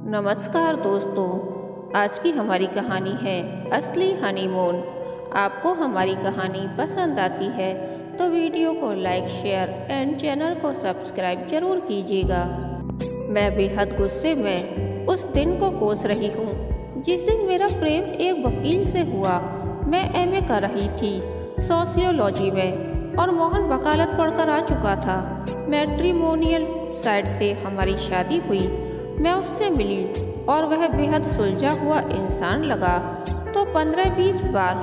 नमस्कार दोस्तों, आज की हमारी कहानी है असली हनीमून। आपको हमारी कहानी पसंद आती है तो वीडियो को लाइक, शेयर एंड चैनल को सब्सक्राइब जरूर कीजिएगा। मैं बेहद गुस्से में उस दिन को कोस रही हूँ जिस दिन मेरा प्रेम एक वकील से हुआ। मैं एमए कर रही थी सोशियोलॉजी में और मोहन वकालत पढ़कर आ चुका था। मैट्रिमोनियल साइड से हमारी शादी हुई। मैं उससे मिली और वह बेहद सुलझा हुआ इंसान लगा तो 15-20 बार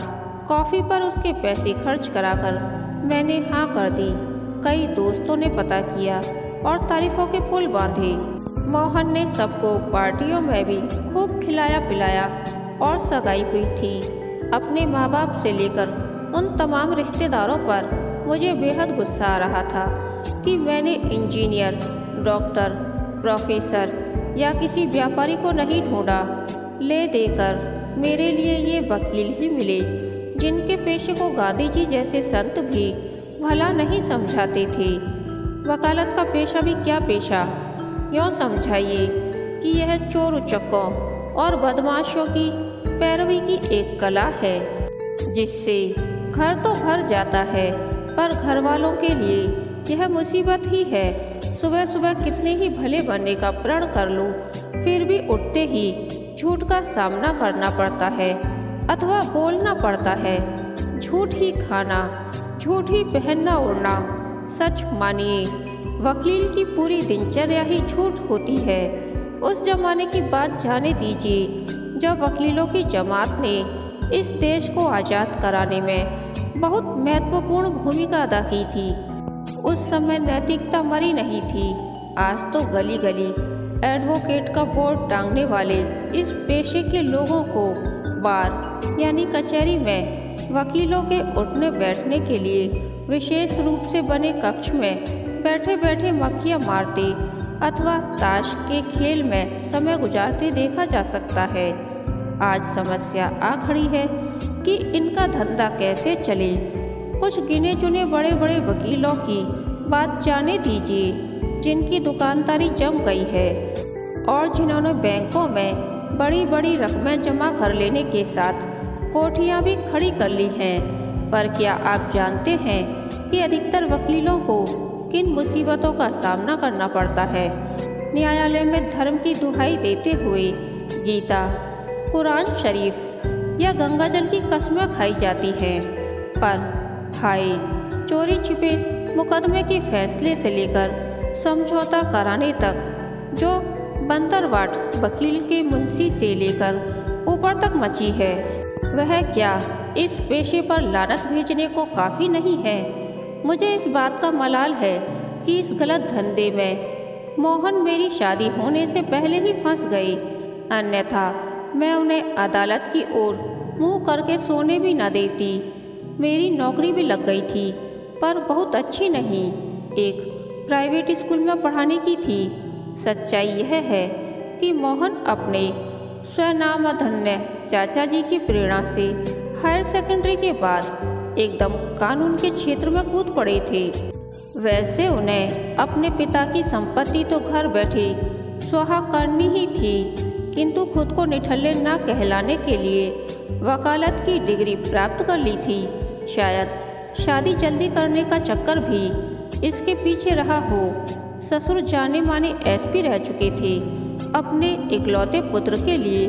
कॉफ़ी पर उसके पैसे खर्च कराकर मैंने हाँ कर दी। कई दोस्तों ने पता किया और तारीफों के पुल बांधे। मोहन ने सबको पार्टियों में भी खूब खिलाया पिलाया और सगाई हुई थी। अपने माँ बाप से लेकर उन तमाम रिश्तेदारों पर मुझे बेहद गुस्सा आ रहा था कि मैंने इंजीनियर, डॉक्टर, प्रोफेसर या किसी व्यापारी को नहीं ढूंढा। ले देकर मेरे लिए ये वकील ही मिले जिनके पेशे को गांधी जी जैसे संत भी भला नहीं समझाते थे। वकालत का पेशा भी क्या पेशा, यूँ समझाइए कि यह चोर उचक्कों और बदमाशों की पैरवी की एक कला है जिससे घर तो भर जाता है पर घर वालों के लिए यह मुसीबत ही है। सुबह सुबह कितने ही भले बनने का प्रण कर लो फिर भी उठते ही झूठ का सामना करना पड़ता है अथवा बोलना पड़ता है। झूठ ही खाना, झूठ ही पहनना ओढ़ना। सच मानिए, वकील की पूरी दिनचर्या ही झूठ होती है। उस जमाने की बात जाने दीजिए जब वकीलों की जमात ने इस देश को आज़ाद कराने में बहुत महत्वपूर्ण भूमिका अदा की थी। उस समय नैतिकता मरी नहीं थी। आज तो गली गली एडवोकेट का बोर्ड टांगने वाले इस पेशे के लोगों को बार यानी कचहरी में वकीलों के उठने बैठने के लिए विशेष रूप से बने कक्ष में बैठे बैठे मक्खियाँ मारते अथवा ताश के खेल में समय गुजारते देखा जा सकता है। आज समस्या आ खड़ी है कि इनका धंधा कैसे चले। कुछ गिने चुने बड़े बड़े वकीलों की बात जाने दीजिए जिनकी दुकानदारी जम गई है और जिन्होंने बैंकों में बड़ी बड़ी रकमें जमा कर लेने के साथ कोठियाँ भी खड़ी कर ली हैं। पर क्या आप जानते हैं कि अधिकतर वकीलों को किन मुसीबतों का सामना करना पड़ता है? न्यायालय में धर्म की दुहाई देते हुए गीता, कुरान शरीफ या गंगाजल की कसमें खाई जाती हैं। पर हाय, चोरी छिपे मुकदमे के फैसले से लेकर समझौता कराने तक जो बंदरवाट वकील के मुंशी से लेकर ऊपर तक मची है, वह क्या इस पेशे पर लानत भेजने को काफ़ी नहीं है? मुझे इस बात का मलाल है कि इस गलत धंधे में मोहन मेरी शादी होने से पहले ही फंस गए, अन्यथा मैं उन्हें अदालत की ओर मुँह करके सोने भी न देती। मेरी नौकरी भी लग गई थी पर बहुत अच्छी नहीं, एक प्राइवेट स्कूल में पढ़ाने की थी। सच्चाई यह है कि मोहन अपने स्वनामधन्य चाचा जी की प्रेरणा से हायर सेकेंडरी के बाद एकदम कानून के क्षेत्र में कूद पड़े थे। वैसे उन्हें अपने पिता की संपत्ति तो घर बैठे स्वाहा करनी ही थी, किंतु खुद को निठल्ले न कहलाने के लिए वकालत की डिग्री प्राप्त कर ली थी। शायद शादी जल्दी करने का चक्कर भी इसके पीछे रहा हो। ससुर जाने माने एसपी रह चुके थे। अपने इकलौते पुत्र के लिए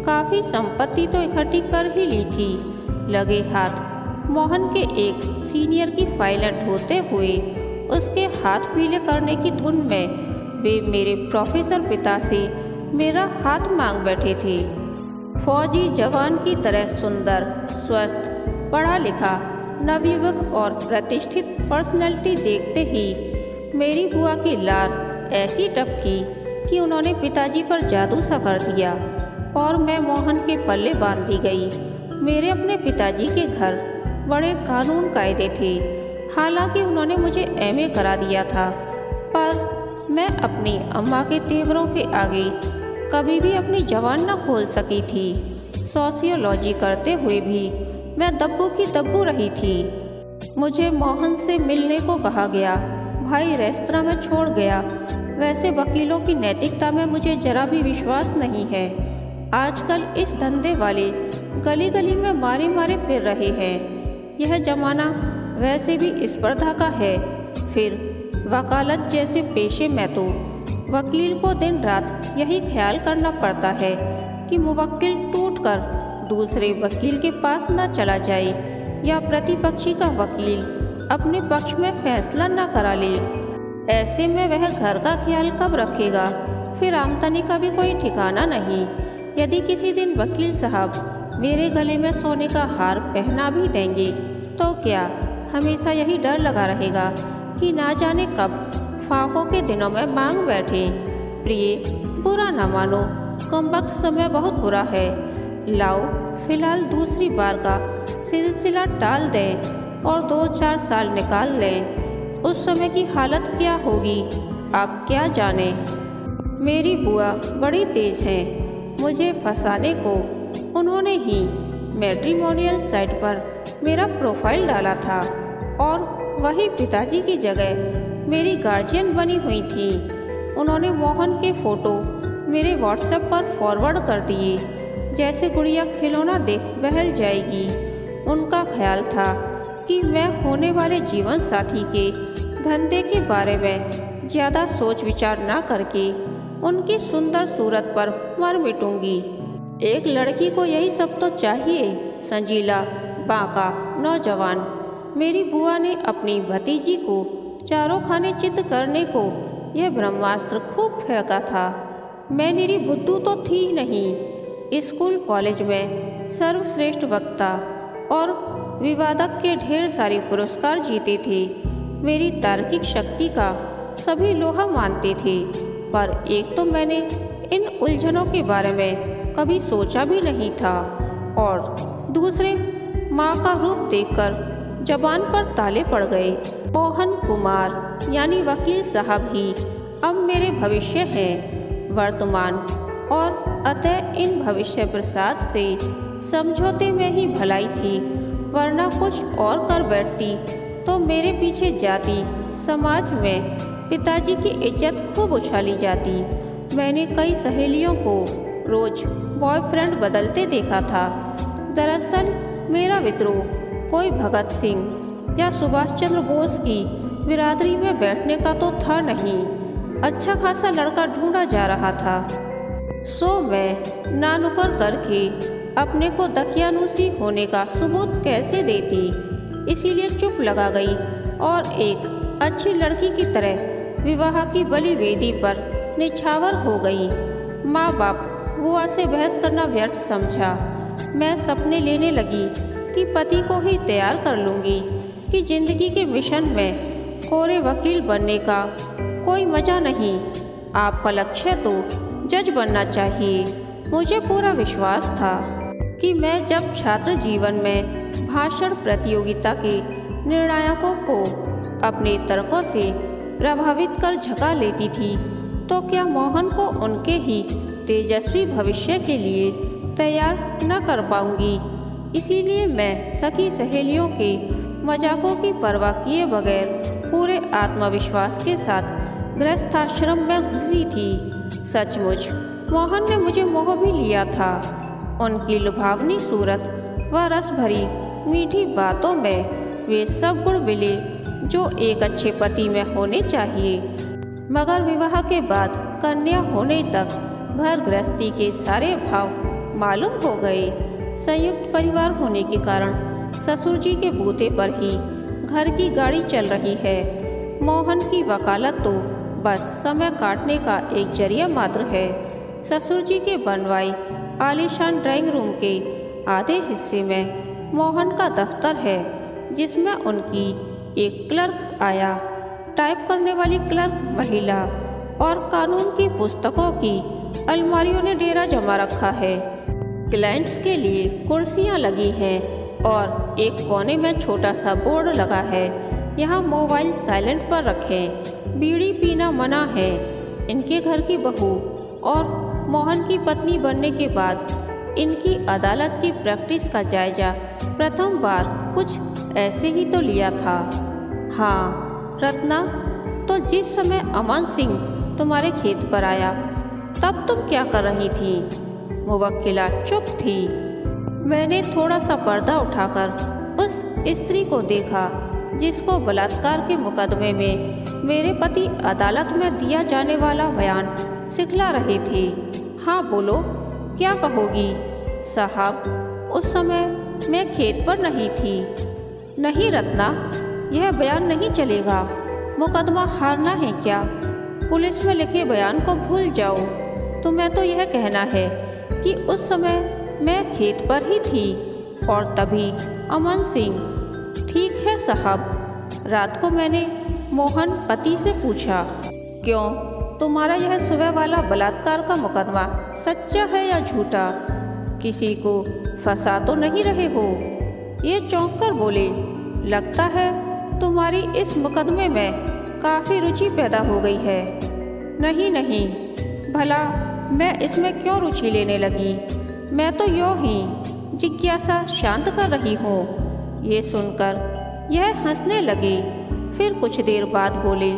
काफ़ी संपत्ति तो इकट्ठी कर ही ली थी। लगे हाथ मोहन के एक सीनियर की फाइलें ढोते हुए उसके हाथ पीले करने की धुन में वे मेरे प्रोफेसर पिता से मेरा हाथ मांग बैठे थे। फौजी जवान की तरह सुंदर, स्वस्थ, पढ़ा लिखा, नवयुवक और प्रतिष्ठित पर्सनैलिटी देखते ही मेरी बुआ की लार ऐसी टपकी कि उन्होंने पिताजी पर जादू सा कर दिया और मैं मोहन के पल्ले बांध दी गई। मेरे अपने पिताजी के घर बड़े कानून कायदे थे। हालांकि उन्होंने मुझे एमए करा दिया था, पर मैं अपनी अम्मा के तेवरों के आगे कभी भी अपनी जबान न खोल सकी थी। सोशियोलॉजी करते हुए भी मैं दब्बू की दब्बू रही थी। मुझे मोहन से मिलने को कहा गया। भाई रेस्तरां में छोड़ गया। वैसे वकीलों की नैतिकता में मुझे जरा भी विश्वास नहीं है। आजकल इस धंधे वाले गली गली में मारे मारे फिर रहे हैं। यह जमाना वैसे भी स्पर्धा का है। फिर वकालत जैसे पेशे में तो वकील को दिन रात यही ख्याल करना पड़ता है कि मुवक्किल टूटकर दूसरे वकील के पास न चला जाए या प्रतिपक्षी का वकील अपने पक्ष में फैसला न करा ले। ऐसे में वह घर का ख्याल कब रखेगा? फिर आमदनी का भी कोई ठिकाना नहीं। यदि किसी दिन वकील साहब मेरे गले में सोने का हार पहना भी देंगे तो क्या हमेशा यही डर लगा रहेगा कि ना जाने कब फाकों के दिनों में मांग बैठे? प्रिय, बुरा न मानो, कमबख्त समय बहुत बुरा है। लाओ फिलहाल दूसरी बार का सिलसिला टाल दें और 2-4 साल निकाल लें। उस समय की हालत क्या होगी आप क्या जाने। मेरी बुआ बड़ी तेज हैं। मुझे फंसाने को उन्होंने ही मैट्रिमोनियल साइट पर मेरा प्रोफाइल डाला था और वही पिताजी की जगह मेरी गार्जियन बनी हुई थी। उन्होंने मोहन के फ़ोटो मेरे व्हाट्सएप पर फॉरवर्ड कर दिए, जैसे गुड़िया खिलौना देख बहल जाएगी। उनका ख्याल था कि मैं होने वाले जीवन साथी के धंधे के बारे में ज़्यादा सोच विचार ना करके उनकी सुंदर सूरत पर मर मिटूंगी। एक लड़की को यही सब तो चाहिए, संजीला, बांका, नौजवान। मेरी बुआ ने अपनी भतीजी को चारों खाने चित्त करने को यह ब्रह्मास्त्र खूब फेंका था। मैं निरी बुद्धू तो थी नहीं। स्कूल कॉलेज में सर्वश्रेष्ठ वक्ता और विवादक के ढेर सारे पुरस्कार जीते थे। मेरी तार्किक शक्ति का सभी लोहा मानते थे, पर एक तो मैंने इन उलझनों के बारे में कभी सोचा भी नहीं था और दूसरे माँ का रूप देखकर जबान पर ताले पड़ गए। मोहन कुमार यानी वकील साहब ही अब मेरे भविष्य हैं, वर्तमान, और अतः इन भविष्य प्रसाद से समझौते में ही भलाई थी, वरना कुछ और कर बैठती तो मेरे पीछे जाती समाज में पिताजी की इज्जत खूब उछाली जाती। मैंने कई सहेलियों को रोज बॉयफ्रेंड बदलते देखा था। दरअसल मेरा विद्रोह कोई भगत सिंह या सुभाष चंद्र बोस की बिरादरी में बैठने का तो था नहीं। अच्छा खासा लड़का ढूंढा जा रहा था, सो मैं नानुकर करके अपने को दकियानूसी होने का सबूत कैसे देती, इसीलिए चुप लगा गई और एक अच्छी लड़की की तरह विवाह की बलि वेदी पर निछावर हो गई। माँ बाप बुआ से बहस करना व्यर्थ समझा। मैं सपने लेने लगी कि पति को ही तैयार कर लूँगी कि जिंदगी के मिशन में कोरे वकील बनने का कोई मज़ा नहीं। आपका लक्ष्य तो जज बनना चाहिए। मुझे पूरा विश्वास था कि मैं जब छात्र जीवन में भाषण प्रतियोगिता के निर्णायकों को अपने तर्कों से प्रभावित कर झका लेती थी, तो क्या मोहन को उनके ही तेजस्वी भविष्य के लिए तैयार न कर पाऊंगी। इसीलिए मैं सखी सहेलियों के मजाकों की परवाह किए बगैर पूरे आत्मविश्वास के साथ गृहस्थाश्रम में घुसी थी। सचमुच मोहन ने मुझे मोह भी लिया था। उनकी लुभावनी सूरत व रस भरी मीठी बातों में वे सब गुण मिले जो एक अच्छे पति में होने चाहिए। मगर विवाह के बाद कन्या होने तक घर गृहस्थी के सारे भाव मालूम हो गए। संयुक्त परिवार होने के कारण ससुर जी के बूते पर ही घर की गाड़ी चल रही है। मोहन की वकालत तो बस समय काटने का एक जरिया मात्र है। ससुर जी के बनवाई आलीशान ड्राइंग रूम के आधे हिस्से में मोहन का दफ्तर है, जिसमें उनकी एक क्लर्क आया, टाइप करने वाली क्लर्क महिला और कानून की पुस्तकों की अलमारियों ने डेरा जमा रखा है। क्लाइंट्स के लिए कुर्सियां लगी हैं और एक कोने में छोटा सा बोर्ड लगा है, यहाँ मोबाइल साइलेंट पर रखें, बीड़ी पीना मना है। इनके घर की बहू और मोहन की पत्नी बनने के बाद इनकी अदालत की प्रैक्टिस का जायजा प्रथम बार कुछ ऐसे ही तो लिया था। हाँ, रत्ना तो जिस समय अमन सिंह तुम्हारे खेत पर आया, तब तुम क्या कर रही थी? मुवक्किला चुप थी। मैंने थोड़ा सा पर्दा उठाकर उस स्त्री को देखा जिसको बलात्कार के मुकदमे में मेरे पति अदालत में दिया जाने वाला बयान सिखला रहे थे। हाँ बोलो, क्या कहोगी? साहब, उस समय मैं खेत पर नहीं थी। नहीं रत्ना, यह बयान नहीं चलेगा। मुकदमा हारना है क्या? पुलिस में लिखे बयान को भूल जाओ। तुम्हें तो यह कहना है कि उस समय मैं खेत पर ही थी और तभी अमन सिंह। ठीक है साहब। रात को मैंने मोहन पति से पूछा, क्यों तुम्हारा यह सुबह वाला बलात्कार का मुकदमा सच्चा है या झूठा? किसी को फंसा तो नहीं रहे हो? ये चौंक कर बोले, लगता है तुम्हारी इस मुकदमे में काफ़ी रुचि पैदा हो गई है। नहीं नहीं, भला मैं इसमें क्यों रुचि लेने लगी? मैं तो यूँ ही जिज्ञासा शांत कर रही हूँ। ये सुनकर यह हंसने लगे। फिर कुछ देर बाद बोले,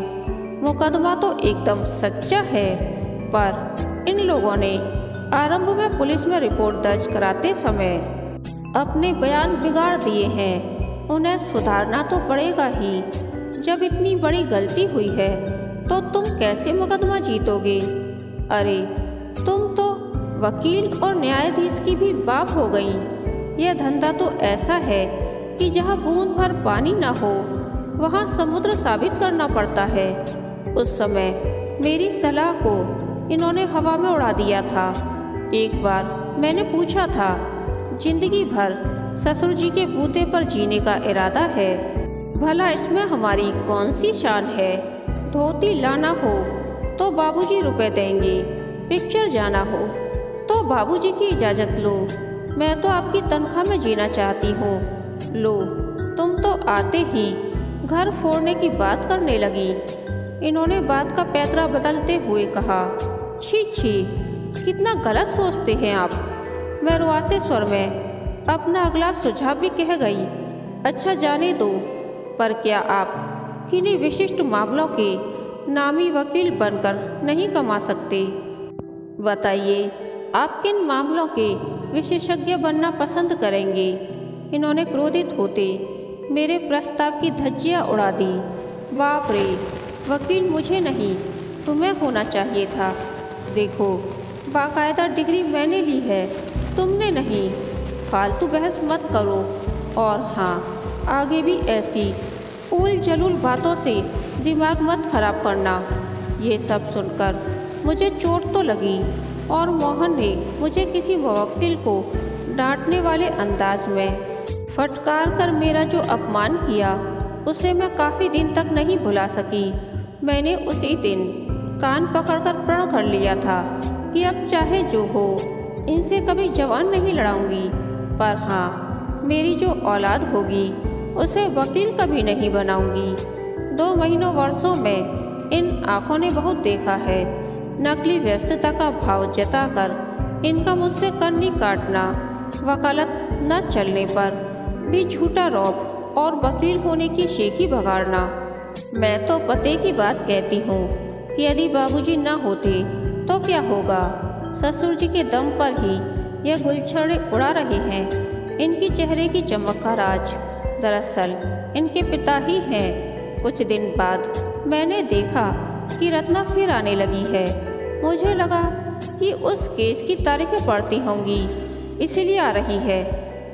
मुकदमा तो एकदम सच्चा है, पर इन लोगों ने आरंभ में पुलिस में रिपोर्ट दर्ज कराते समय अपने बयान बिगाड़ दिए हैं। उन्हें सुधारना तो पड़ेगा ही। जब इतनी बड़ी गलती हुई है तो तुम कैसे मुकदमा जीतोगे? अरे तुम तो वकील और न्यायाधीश की भी बाप हो गई। यह धंधा तो ऐसा है कि जहाँ बूंद भर पानी न हो वहाँ समुद्र साबित करना पड़ता है। उस समय मेरी सलाह को इन्होंने हवा में उड़ा दिया था। एक बार मैंने पूछा था, जिंदगी भर ससुर जी के बूते पर जीने का इरादा है। भला इसमें हमारी कौन सी शान है? धोती लाना हो तो बाबूजी रुपए देंगे, पिक्चर जाना हो तो बाबूजी की इजाज़त लो। मैं तो आपकी तनख्वाह में जीना चाहती हूँ। लो, तुम तो आते ही घर फोड़ने की बात करने लगी। इन्होंने बात का पैतरा बदलते हुए कहा, छी छी, कितना गलत सोचते हैं आप। मैं रुआसे स्वर में अपना अगला सुझाव भी कह गई। अच्छा जाने दो, पर क्या आप किन्हीं विशिष्ट मामलों के नामी वकील बनकर नहीं कमा सकते? बताइए, आप किन मामलों के विशेषज्ञ बनना पसंद करेंगे? इन्होंने क्रोधित होते मेरे प्रस्ताव की धज्जियाँ उड़ा दी। बाप रे, वकील मुझे नहीं तुम्हें होना चाहिए था। देखो, बाकायदा डिग्री मैंने ली है, तुमने नहीं। फालतू बहस मत करो। और हाँ, आगे भी ऐसी उल जलूल बातों से दिमाग मत खराब करना। ये सब सुनकर मुझे चोट तो लगी और मोहन ने मुझे किसी मुवक्किल को डांटने वाले अंदाज में फटकार कर मेरा जो अपमान किया उसे मैं काफ़ी दिन तक नहीं भुला सकी। मैंने उसी दिन कान पकड़कर प्रण कर लिया था कि अब चाहे जो हो इनसे कभी जवान नहीं लड़ाऊंगी। पर हाँ, मेरी जो औलाद होगी उसे वकील कभी नहीं बनाऊंगी। 2 महीनों वर्षों में इन आँखों ने बहुत देखा है। नकली व्यस्तता का भाव जताकर इनका मुझसे कन्नी काटना, वकालत न चलने पर भी झूठा रौब और वकील होने की शेखी भगाड़ना। मैं तो पते की बात कहती हूँ कि यदि बाबूजी न होते तो क्या होगा? ससुर जी के दम पर ही यह गुलछड़े उड़ा रहे हैं। इनकी चेहरे की चमक का राज दरअसल इनके पिता ही हैं। कुछ दिन बाद मैंने देखा कि रत्ना फिर आने लगी है। मुझे लगा कि उस केस की तारीखें पड़ती होंगी, इसीलिए आ रही है।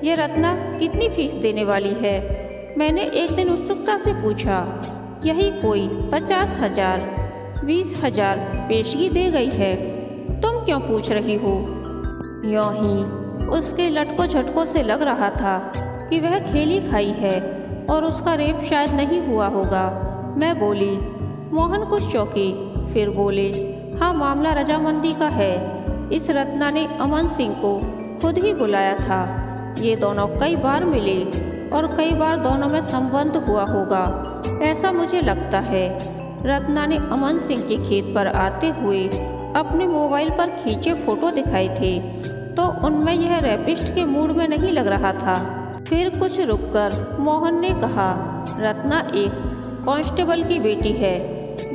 ये रत्ना कितनी फीस देने वाली है? मैंने एक दिन उत्सुकता से पूछा। यही कोई 50,000, 20,000 पेशगी दे गई है। तुम क्यों पूछ रही हो? यूँ ही उसके लटकों झटकों से लग रहा था कि वह खेली खाई है और उसका रेप शायद नहीं हुआ होगा। मैं बोली। मोहन कुछ चौंके, फिर बोले, हाँ, मामला रजामंदी का है। इस रत्ना ने अमन सिंह को खुद ही बुलाया था। ये दोनों कई बार मिले और कई बार दोनों में संबंध हुआ होगा, ऐसा मुझे लगता है। रत्ना ने अमन सिंह के खेत पर आते हुए अपने मोबाइल पर खींचे फोटो दिखाए थे, तो उनमें यह रेपिस्ट के मूड में नहीं लग रहा था। फिर कुछ रुककर मोहन ने कहा, रत्ना एक कांस्टेबल की बेटी है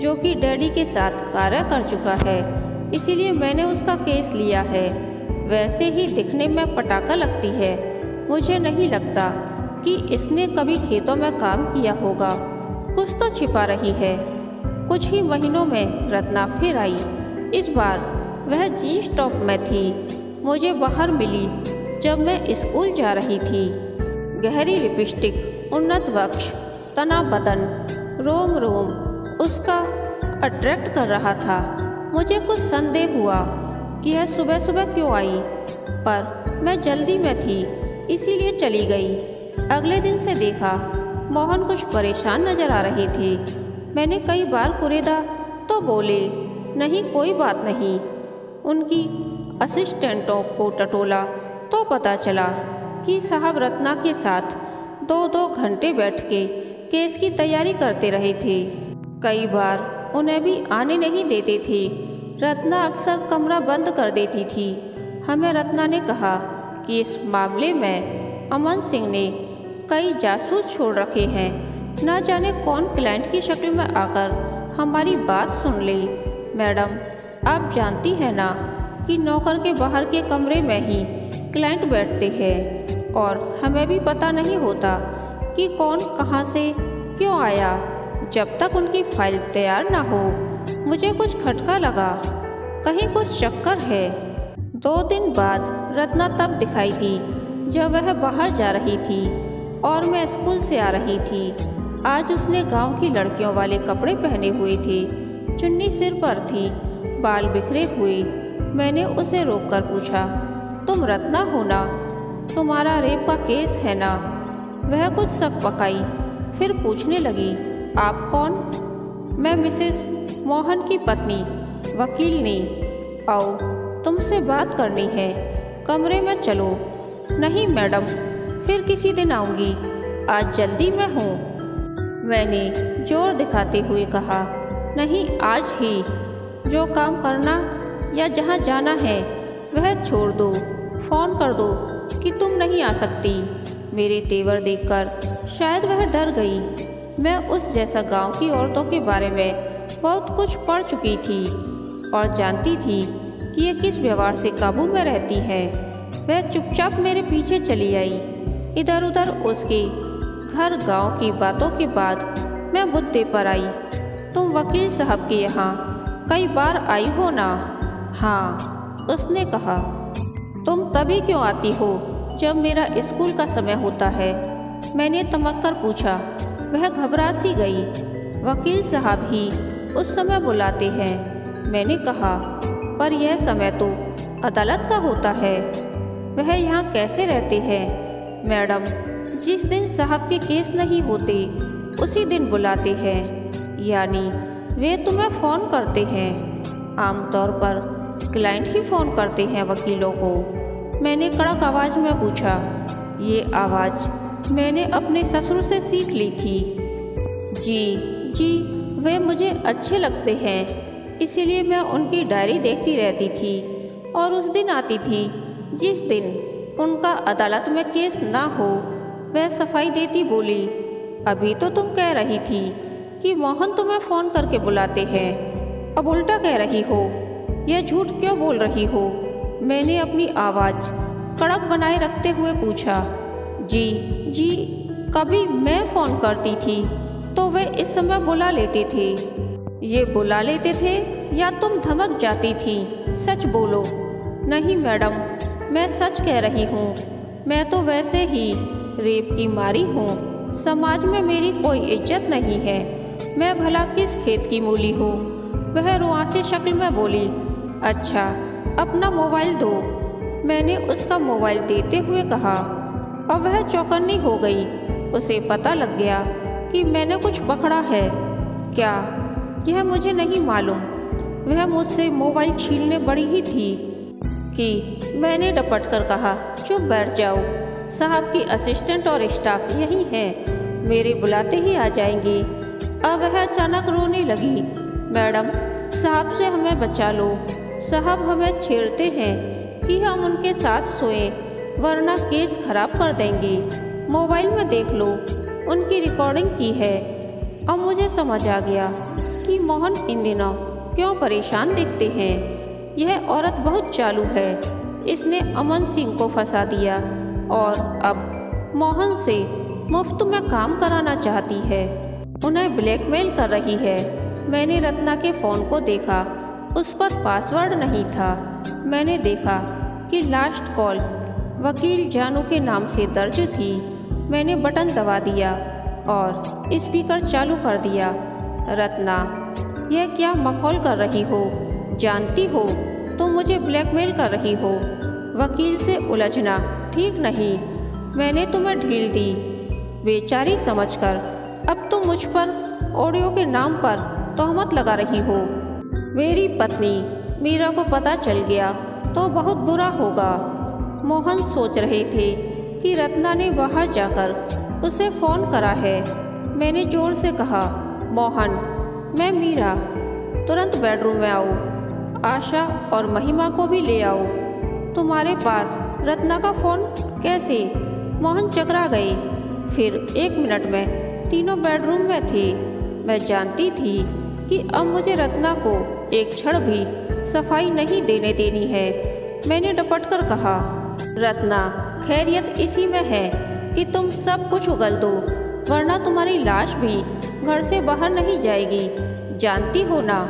जो कि डैडी के साथ कार्य कर चुका है, इसीलिए मैंने उसका केस लिया है। वैसे ही दिखने में पटाखा लगती है। मुझे नहीं लगता कि इसने कभी खेतों में काम किया होगा। कुछ तो छिपा रही है। कुछ ही महीनों में रत्ना फिर आई। इस बार वह जी स्टॉप में थी। मुझे बाहर मिली जब मैं स्कूल जा रही थी। गहरी लिपस्टिक, उन्नत वक्ष, तना बदन, रोम रोम उसका अट्रैक्ट कर रहा था। मुझे कुछ संदेह हुआ कि यह सुबह सुबह क्यों आई, पर मैं जल्दी में थी इसीलिए चली गई। अगले दिन से देखा मोहन कुछ परेशान नजर आ रहे थे। मैंने कई बार कुरेदा तो बोले नहीं कोई बात नहीं। उनकी असिस्टेंटों को टटोला तो पता चला कि साहब रत्ना के साथ 2-2 घंटे बैठ के केस की तैयारी करते रहे थे। कई बार उन्हें भी आने नहीं देते थे। रत्ना अक्सर कमरा बंद कर देती थी। हमें रत्ना ने कहा कि इस मामले में अमन सिंह ने कई जासूस छोड़ रखे हैं। ना जाने कौन क्लाइंट की शक्ल में आकर हमारी बात सुन ले। मैडम, आप जानती हैं ना कि नौकर के बाहर के कमरे में ही क्लाइंट बैठते हैं और हमें भी पता नहीं होता कि कौन कहां से क्यों आया जब तक उनकी फाइल तैयार ना हो। मुझे कुछ खटका लगा, कहीं कुछ चक्कर है। 2 दिन बाद रत्ना तब दिखाई दी जब वह बाहर जा रही थी और मैं स्कूल से आ रही थी। आज उसने गांव की लड़कियों वाले कपड़े पहने हुए थे। चुन्नी सिर पर थी, बाल बिखरे हुए। मैंने उसे रोककर पूछा, तुम रत्ना हो ना? तुम्हारा रेप का केस है ना? वह कुछ शक पकाई, फिर पूछने लगी, आप कौन? मैं मिसेस मोहन की पत्नी, वकील ने। आओ, तुमसे बात करनी है, कमरे में चलो। नहीं मैडम, फिर किसी दिन आऊँगी, आज जल्दी में हूँ। मैंने जोर दिखाते हुए कहा, नहीं आज ही। जो काम करना या जहाँ जाना है वह छोड़ दो। फ़ोन कर दो कि तुम नहीं आ सकती। मेरे तेवर देखकर शायद वह डर गई। मैं उस जैसा गांव की औरतों के बारे में बहुत कुछ पढ़ चुकी थी और जानती थी कि ये किस व्यवहार से काबू में रहती है। वह चुपचाप मेरे पीछे चली आई। इधर उधर उसके घर गांव की बातों के बाद मैं मुद्दे पर आई। तुम वकील साहब के यहाँ कई बार आई हो ना? हाँ, उसने कहा। तुम तभी क्यों आती हो जब मेरा स्कूल का समय होता है? मैंने तमक्कर पूछा। वह घबरा सी गई। वकील साहब ही उस समय बुलाते हैं, मैंने कहा, पर यह समय तो अदालत का होता है। वह यहाँ कैसे रहते हैं? मैडम, जिस दिन साहब के केस नहीं होते उसी दिन बुलाते हैं। यानी वे तुम्हें फ़ोन करते हैं? आमतौर पर क्लाइंट ही फ़ोन करते हैं वकीलों को। मैंने कड़क आवाज़ में पूछा। ये आवाज़ मैंने अपने ससुर से सीख ली थी। जी, वे मुझे अच्छे लगते हैं, इसीलिए मैं उनकी डायरी देखती रहती थी और उस दिन आती थी जिस दिन उनका अदालत में केस ना हो। वह सफाई देती बोली, अभी तो तुम कह रही थी कि मोहन तुम्हें फ़ोन करके बुलाते हैं, अब उल्टा कह रही हो। यह झूठ क्यों बोल रही हो? मैंने अपनी आवाज़ कड़क बनाए रखते हुए पूछा। जी, कभी मैं फ़ोन करती थी तो वे इस समय बुला लेते थे। ये बुला लेते थे या तुम धमक जाती थी? सच बोलो। नहीं मैडम, मैं सच कह रही हूँ। मैं तो वैसे ही रेप की मारी हूँ। समाज में मेरी कोई इज्जत नहीं है। मैं भला किस खेत की मूली हूँ? वह रुआसी शक्ल में बोली। अच्छा, अपना मोबाइल दो। मैंने उसका मोबाइल देते हुए कहा और वह चौकन्नी हो गई। उसे पता लग गया कि मैंने कुछ पकड़ा है। क्या? यह मुझे नहीं मालूम। वह मुझसे मोबाइल छीनने बड़ी ही थी कि मैंने डपट कर कहा, चुप बैठ जाओ। साहब की असिस्टेंट और स्टाफ यहीं हैं, मेरे बुलाते ही आ जाएंगे। अब वह अचानक रोने लगी। मैडम, साहब से हमें बचा लो। साहब हमें छेड़ते हैं कि हम उनके साथ सोएं, वरना केस खराब कर देंगे। मोबाइल में देख लो, उनकी रिकॉर्डिंग की है। अब मुझे समझ आ गया कि मोहन इन दिनों क्यों परेशान दिखते हैं। यह औरत बहुत चालू है। इसने अमन सिंह को फंसा दिया और अब मोहन से मुफ्त में काम कराना चाहती है। उन्हें ब्लैकमेल कर रही है। मैंने रत्ना के फ़ोन को देखा, उस पर पासवर्ड नहीं था। मैंने देखा कि लास्ट कॉल वकील जानू के नाम से दर्ज थी। मैंने बटन दबा दिया और स्पीकर चालू कर दिया। रत्ना, यह क्या मखौल कर रही हो? जानती हो तुम मुझे ब्लैकमेल कर रही हो। वकील से उलझना ठीक नहीं। मैंने तुम्हें ढील दी बेचारी समझकर। अब तुम मुझ पर ऑडियो के नाम पर तोहमत लगा रही हो। मेरी पत्नी मीरा को पता चल गया तो बहुत बुरा होगा। मोहन सोच रहे थे कि रत्ना ने बाहर जाकर उसे फ़ोन करा है। मैंने जोर से कहा, मोहन, मैं मीरा, तुरंत बेडरूम में आओ। आशा और महिमा को भी ले आओ। तुम्हारे पास रत्ना का फ़ोन कैसे? मोहन चकरा गए। फिर 1 मिनट में तीनों बेडरूम में थे। मैं जानती थी कि अब मुझे रत्ना को एक क्षण भी सफाई नहीं देने देनी है। मैंने डपट कर कहा, रत्ना, खैरियत इसी में है कि तुम सब कुछ उगल दो, वरना तुम्हारी लाश भी घर से बाहर नहीं जाएगी। जानती हो ना,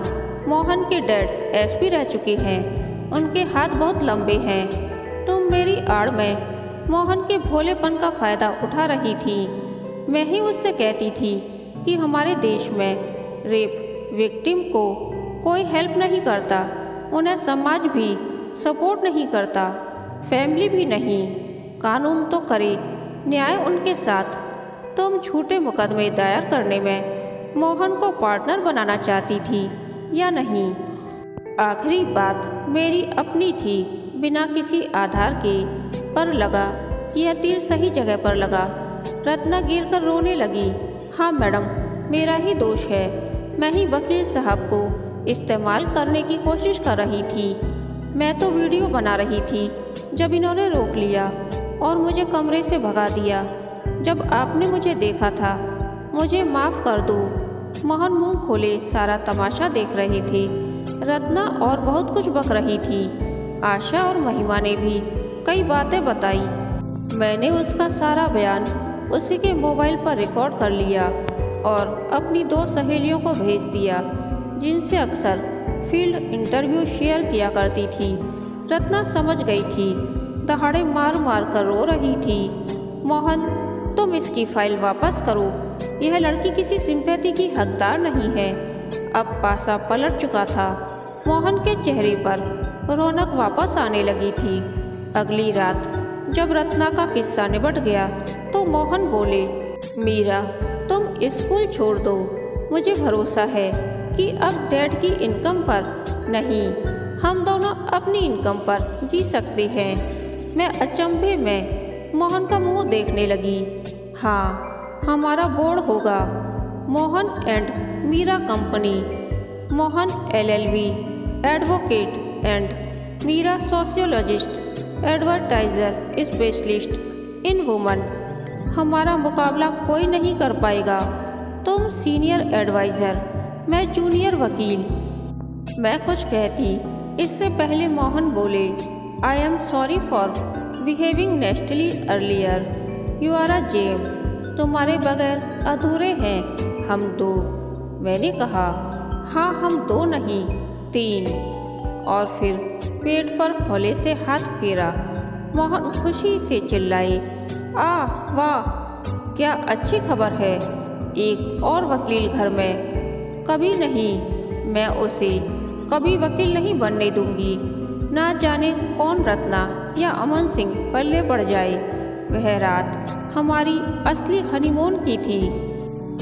मोहन के डैड एसपी रह चुके हैं। उनके हाथ बहुत लंबे हैं। तुम मेरी आड़ में मोहन के भोलेपन का फ़ायदा उठा रही थी। मैं ही उससे कहती थी कि हमारे देश में रेप विक्टिम को कोई हेल्प नहीं करता, उन्हें समाज भी सपोर्ट नहीं करता, फैमिली भी नहीं। कानून तो करे, न्याय उनके साथ। तुम झूठे मुकदमे दायर करने में मोहन को पार्टनर बनाना चाहती थी या नहीं? आखिरी बात मेरी अपनी थी। बिना किसी आधार के पर लगा कि यह तीर सही जगह पर लगा। रत्ना गिरकर रोने लगी। हाँ मैडम, मेरा ही दोष है। मैं ही वकील साहब को इस्तेमाल करने की कोशिश कर रही थी। मैं तो वीडियो बना रही थी जब इन्होंने रोक लिया और मुझे कमरे से भगा दिया। जब आपने मुझे देखा था, मुझे माफ़ कर दो। मोहन मुंह खोले सारा तमाशा देख रहे थे। रत्ना और बहुत कुछ बक रही थी। आशा और महिमा ने भी कई बातें बताई। मैंने उसका सारा बयान उसी के मोबाइल पर रिकॉर्ड कर लिया और अपनी 2 सहेलियों को भेज दिया, जिनसे अक्सर फील्ड इंटरव्यू शेयर किया करती थी। रत्ना समझ गई थी, दहाड़े मार मार कर रो रही थी। मोहन, तुम इसकी फाइल वापस करो। यह लड़की किसी सिंपैथी की हकदार नहीं है। अब पासा पलट चुका था। मोहन के चेहरे पर रौनक वापस आने लगी थी। अगली रात जब रत्ना का किस्सा निबट गया तो मोहन बोले, मीरा, तुम स्कूल छोड़ दो। मुझे भरोसा है कि अब डैड की इनकम पर नहीं, हम दोनों अपनी इनकम पर जी सकते हैं। मैं अचंभे में मोहन का मुंह देखने लगी। हाँ, हमारा बोर्ड होगा, Mohan and Meera company. Mohan LLB, advocate, and Meera sociologist, advertiser specialist in woman. हमारा मुकाबला कोई नहीं कर पाएगा। तुम सीनियर एडवाइज़र, मैं जूनियर वकील। मैं कुछ कहती इससे पहले मोहन बोले, I am sorry for behaving nastily earlier. You are a gem. तुम्हारे बगैर अधूरे हैं हम 2। मैंने कहा, हाँ, हम 2 नहीं 3। और फिर पेट पर हौले से हाथ फेरा। मोहन खुशी से चिल्लाए, आह वाह, क्या अच्छी खबर है। एक और वकील घर में। कभी नहीं, मैं उसे कभी वकील नहीं बनने दूंगी। ना जाने कौन रत्ना या अमन सिंह पल्ले पड़ जाए। वह रात हमारी असली हनीमून की थी।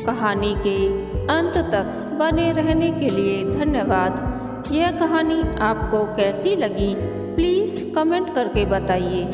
कहानी के अंत तक बने रहने के लिए धन्यवाद। यह कहानी आपको कैसी लगी प्लीज़ कमेंट करके बताइए।